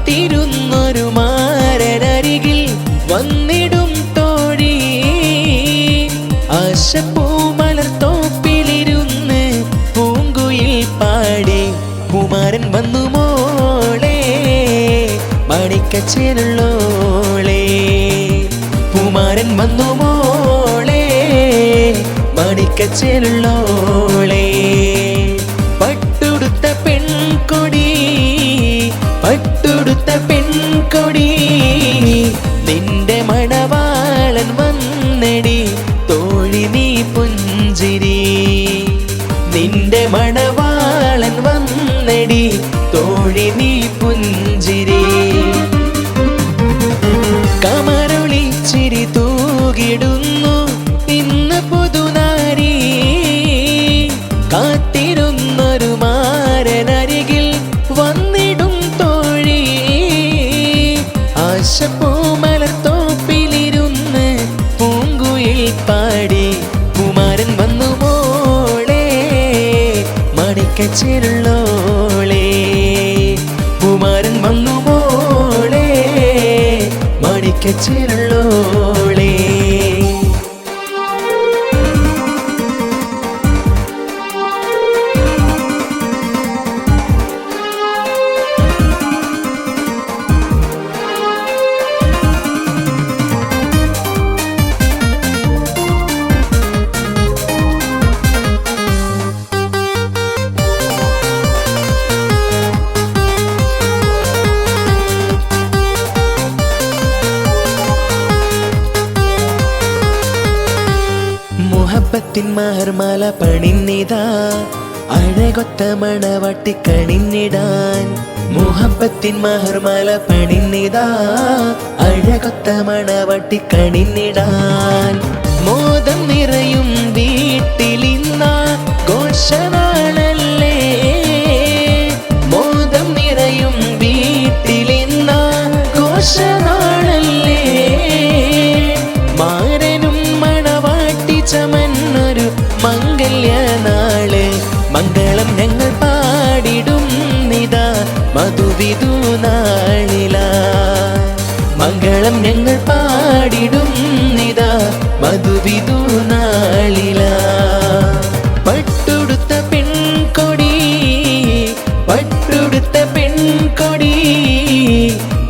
കാത്തിരുന്നൊരു മാരനരികിൽ വന്നിടും തോഴി ആശപ്പൂമലർത്തോപ്പിലിരുന്ന് പൂങ്കുയിൽ പാടി കുമാരൻ വന്നു മോളെ മണിക്കച്ചേലുള്ളോളെ കുമാരൻ വന്നു മോളെ മണിക്കച്ചേലുള്ളോളെ പട്ടുടുത്ത പെൺകൊടി പട്ടുടുത്ത പെൺകൊടി നിന്റെ മണവാളൻ വന്നെടി തോഴി നീ പുഞ്ചിരി നിന്റെ മണവാളൻ വന്നെടി തോഴി നീ പുഞ്ചിരി കമറൊളിച്ചിരി തൂകിടുന്നു ഇന്ന് പുതുനാരി കാത്തിരുന്നൊരു മാരനരികിൽ വന്നിടും തോഴി ആശപ്പൂമലർത്തോപ്പിലിരുന്ന് പൂങ്കുയിൽ പാടി കുമാരൻ വന്നു മോളെ മണിക്കച്ചേലുള്ളോളെ കുമാരൻ വന്നു മോളെ മണിക്കച്ചേലുള്ളോളെ മുഹബത്തിൻ മഹർമാല പണിന്നിതാ അഴകൊത്ത മണവാട്ടി കണിഞ്ഞിടാൻ മുഹബത്തിൻ മഹർമാല പണിന്നിതാ അഴകൊത്ത മണവാട്ടി കണിഞ്ഞിടാൻ മോദം നിറയും വീട്ടിലിന്ന ഘോഷനാളല്ലേ മോദം നിറയും വീട്ടിലിന്ന ഘോഷനാളല്ലേ മാരനും മണവാട്ടി ചമന്നൊരു മംഗല്യനാള് മംഗളം ഞങ്ങൾ പാടിടും നിതാ മധുവിധു നാളില മംഗളം ഞങ്ങൾ പാടിടും നിതാ മധുവിധു നാളില പട്ടുടുത്ത പെൺകൊടി പട്ടുടുത്ത പെൺകൊടി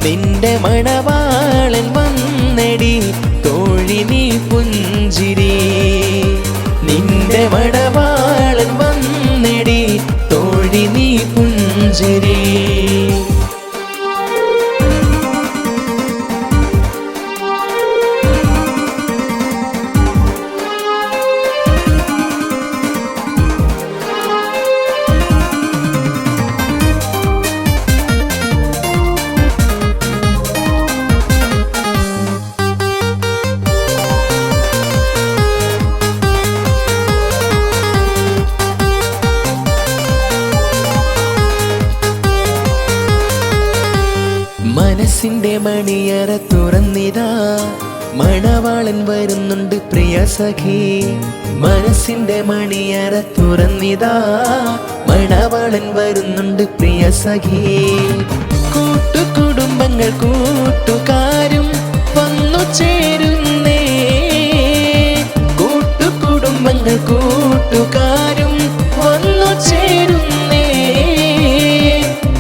നിന്റെ മണവാളൻ വന്നെടി തോഴി നീ പുഞ്ചിരി നിന്റെ മണവാളൻ വന്നെടി തോഴി നീ പുഞ്ചിരി മനസ്സിന്റെ മണിയറ തുറന്നിതാ മണവാളൻ വരുന്നുണ്ട് പ്രിയ സഖി മനസ്സിന്റെ മണിയറ തുറന്നിതാ മണവാളൻ വരുന്നുണ്ട് പ്രിയ സഖി കൂട്ടുകുടുംബങ്ങൾ കൂട്ടുകാരും വന്നു ചേരുന്നേ കൂട്ടുകുടുംബങ്ങൾ കൂട്ടുകാരും വന്നു ചേരുന്നേ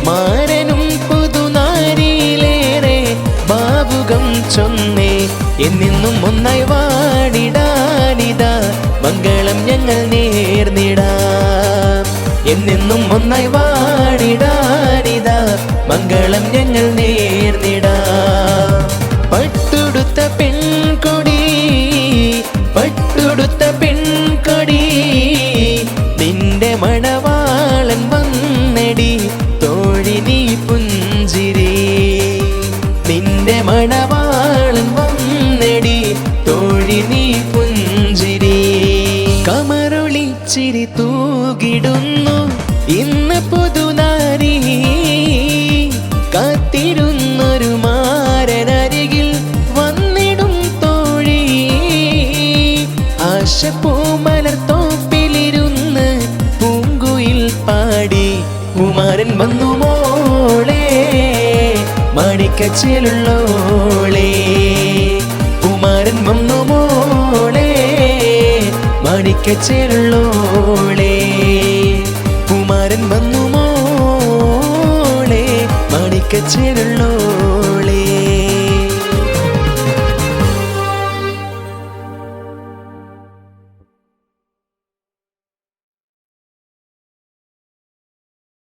മാരനും പുതുനാരിയിലേറെ ഭാവുകം ചൊന്നേ എന്നെന്നും ഒന്നായി വാടിടാനിതാ മംഗളം ഞങ്ങൾ നേർന്നിടാം എന്നെന്നും ഒന്നായി വാടിടാനിതാ മംഗളം ഞങ്ങൾ നേർന്നിടാം പട്ടുടുത്ത പെൺകൊടി പട്ടുടുത്ത പെൺകൊടി നിന്റെ മണവാളൻ വന്നെടി തോഴി നീ പുഞ്ചിരി നിന്റെ മണവാളൻ വന്നെടി തോഴി നീ പുഞ്ചിരി കമറൊളിച്ചിരി തൂകിടുന്നു ഇന്ന് പുതുനാരി കാത്തിരുന്നൊരു മാരനരികിൽ വന്നിടും തോഴി ആശപ്പൂമലർത്തോപ്പിലിരുന്ന് പൂങ്കുയിൽ പാടി കുമാരൻ വന്നു മോളെ മാണിക്കച്ചേലുള്ളോളെ കുമാരൻ വന്നു മോളെ മാണിക്കച്ചേലുള്ളോളെ കുമാരൻ വന്നു മോളെ മാണിക്കച്ചേലുള്ളോളെ